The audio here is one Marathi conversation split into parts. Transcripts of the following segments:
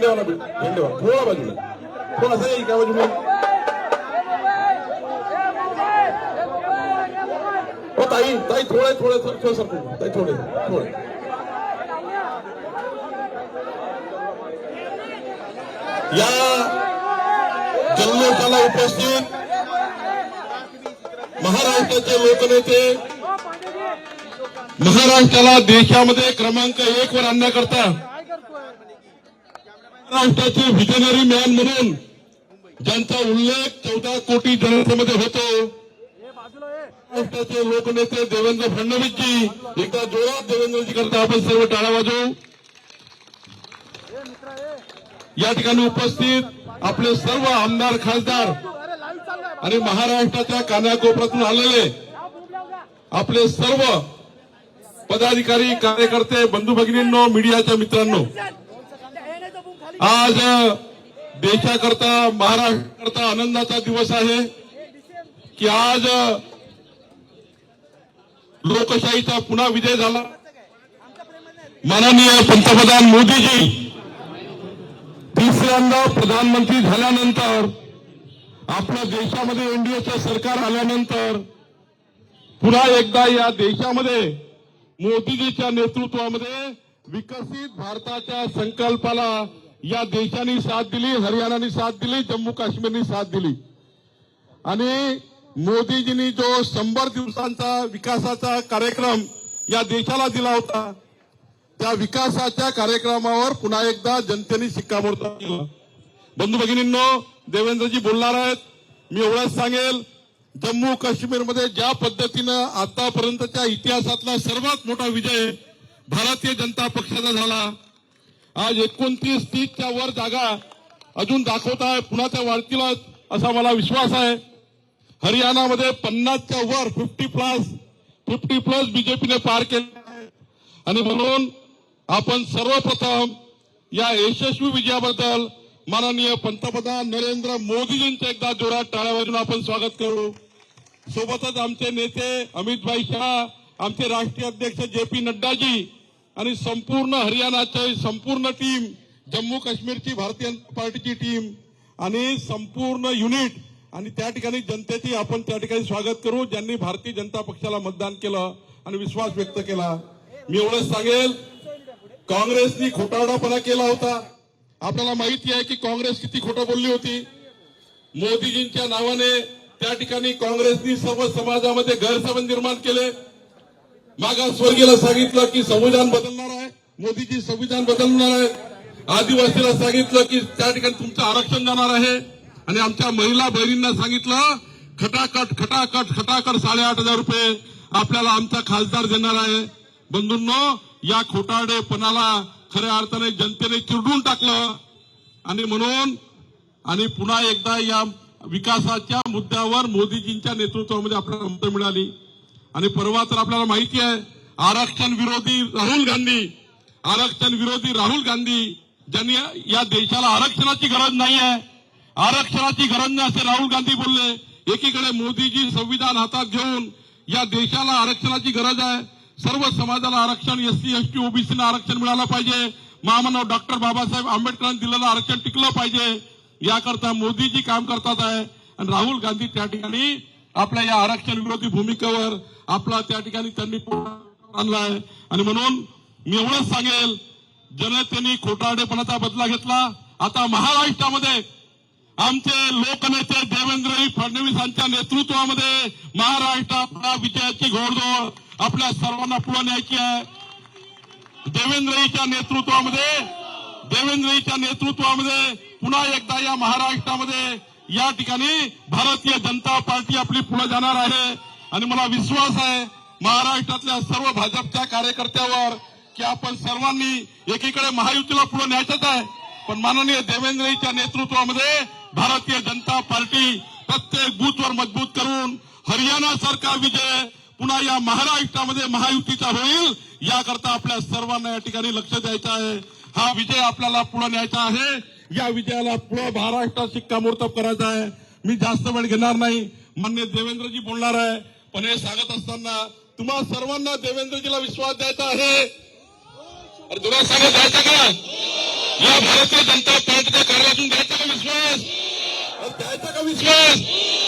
झेंडेवाला झेंडेवाला थोडा बाजूला थोडासा येईल का बाजूला हो ताई ताई थोडे थोडे सर ताई थोडे थोडे या जल्लोषाला उपस्थित महाराष्ट्राचे लोकनेते महाराष्ट्राला देशामध्ये क्रमांक 1 वर आणण्याकरता महाराष्ट्राचे व्हिजनरी मॅन म्हणून ज्यांचा उल्लेख 14 कोटी जनतेमध्ये होतो महाराष्ट्राचे लोकनेते देवेंद्र फडणवीसजी एकदा जोरात देवेंद्रजी करता आपण सर्व टाळ्या वाजवू। या ठिकाणी उपस्थित आपले सर्व आमदार खासदार आणि महाराष्ट्राच्या कानाकोपऱ्यातून आलेले आपले सर्व पदाधिकारी कार्यकर्ते बंधू भगिनींनो मीडियाच्या मित्रांनो आज देशाकरता महाराष्ट्राकरता आनंदाचा दिवस आहे की आज लोकशाहीचा पुन्हा विजय झाला। माननीय पंतप्रधान मोदीजी तिसऱ्यांदा प्रधानमंत्री झाल्यानंतर आपल्या देशामध्ये एनडीएचं सरकार आल्यानंतर पुन्हा एकदा या देशामध्ये मोदीजीच्या नेतृत्वामध्ये विकसित भारताच्या संकल्पाला या देशाने साथ दिली, हरियाणाने साथ दिली, जम्मू काश्मीरने साथ दिली आणि मोदीजींनी जो 100 दिवसांचा विकासाचा कार्यक्रम या देशाला दिला होता त्या विकासाच्या कार्यक्रमावर पुन्हा एकदा जनतेने शिक्कामोर्तब केलं। बंधू भगिनींनो देवेंद्रजी बोलणार आहेत, मी एवढंच सांगेल जम्मू काश्मीरमध्ये ज्या पद्धतीनं आतापर्यंतच्या इतिहासातला सर्वात मोठा विजय भारतीय जनता पक्षाचा झाला। आज 29-30च्या वर जागा अजून दाखवत आहे, पुन्हा त्या वाढतीलच असा मला विश्वास आहे। हरियाणामध्ये 50च्या वर 50 प्लस बीजेपीने पार केले आहे आणि म्हणून आपण सर्वप्रथम या यशस्वी विजयाबद्दल माननीय पंतप्रधान नरेंद्र मोदीजींचे एकदा जोरात टाळ्या वाजवून आपण स्वागत करू। सोबतच आमचे नेते अमित भाई शाह, आमचे राष्ट्रीय अध्यक्ष JP नड्डाजी आणि संपूर्ण हरियाणाची संपूर्ण टीम, जम्मू काश्मीरची भारतीय जनता पार्टीची टीम आणि संपूर्ण युनिट आणि त्या ठिकाणी जनतेची आपण त्या ठिकाणी स्वागत करू ज्यांनी भारतीय जनता पक्षाला मतदान केलं आणि विश्वास व्यक्त केला। मी एवढंच सांगेल काँग्रेसनी खोटारडेपणा केला होता। आपल्याला माहिती आहे की काँग्रेस किती खोटं बोलली होती। मोदीजींच्या नावाने त्या ठिकाणी काँग्रेसनी सर्व समाजामध्ये गैरसमज निर्माण केले। मागासवर्गीयाला सांगितलं की संविधान बदलणार आहे, मोदीजी संविधान बदलणार आहे। आदिवासीला सांगितलं की त्या ठिकाणी तुमचं आरक्षण जाणार आहे आणि आमच्या महिला बहिणींना सांगितलं खटाखट 8,500 रुपये आपल्याला आमचा खासदार देणार आहे। बंधूंनो या खोटारडेपणाला खऱ्या अर्थाने जनतेने चिरडून टाकलं आणि म्हणून आणि पुन्हा एकदा या विकासाच्या मुद्द्यावर मोदीजींच्या नेतृत्वामध्ये आपल्याला मतं मिळाली आणि परवा तर आपल्याला माहिती आहे आरक्षण विरोधी राहुल गांधी ज्यांनी या देशाला आरक्षणाची गरज नाही आहे, आरक्षणाची गरज नाही असे राहुल गांधी बोलले। एकीकडे मोदीजी संविधान हातात घेऊन या देशाला आरक्षणाची गरज आहे, सर्व समाजाला आरक्षण SC ST OBCना आरक्षण मिळालं पाहिजे, महामानव डॉक्टर बाबासाहेब आंबेडकरांनी दिलेलं आरक्षण टिकलं पाहिजे याकरता मोदीजी काम करतात आहे आणि राहुल गांधी त्या ठिकाणी आपल्या या आरक्षण विरोधी भूमिकेवर आपला त्या ठिकाणी त्यांनी आणलाय आणि म्हणून मी एवढंच सांगेल जनतेने खोटारडेपणाचा बदला घेतला। आता महाराष्ट्रामध्ये आमचे लोकनेते देवेंद्र फडणवीसांच्या नेतृत्वामध्ये महाराष्ट्रात विजयाची घोडदौड आपल्या सर्वांना पुढे न्यायची आहे। देवेंद्रजीच्या नेतृत्वामध्ये पुन्हा एकदा या महाराष्ट्रामध्ये या ठिकाणी भारतीय जनता पार्टी आपली पुढे जाणार आहे आणि मला विश्वास आहे महाराष्ट्रातल्या सर्व भाजपच्या कार्यकर्त्यावर की आपण सर्वांनी एकीकडे महायुतीला पुढे न्यायचंच आहे पण माननीय देवेंद्रजीच्या नेतृत्वामध्ये भारतीय जनता पार्टी प्रत्येक बूथवर मजबूत करून हरियाणा सरकार विजय पुन्हा या महाराष्ट्रामध्ये महायुतीचा होईल याकरता आपल्या सर्वांना या ठिकाणी लक्ष द्यायचं आहे। हा विजय आपल्याला पुढे न्यायचा आहे, या विजयाला पुढे महाराष्ट्रात शिक्कामोर्तब करायचा आहे। मी जास्त वेळ घेणार नाही, माननीय देवेंद्रजी बोलणार आहे पण हे सांगत असताना तुम्हा सर्वांना देवेंद्रजीला विश्वास द्यायचा आहे। तुला सांगत द्यायचा का या भारतीय जनता पार्टीच्या कार्यातून द्यायचा का विश्वास? द्यायचा का विश्वास?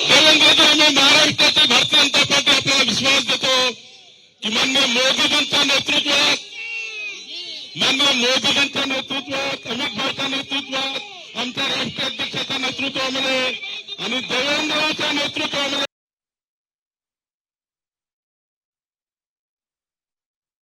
देवेंद्रजी, आम्ही महाराष्ट्राची भारतीय जनता पार्टी आपल्याला विश्वास देतो की माननीय मोदीजींच्या नेतृत्वात, अमित भाईच्या नेतृत्वात, आमच्या राष्ट्रीय अध्यक्षाच्या नेतृत्वामध्ये आणि देवेंद्रच्या नेतृत्वामध्ये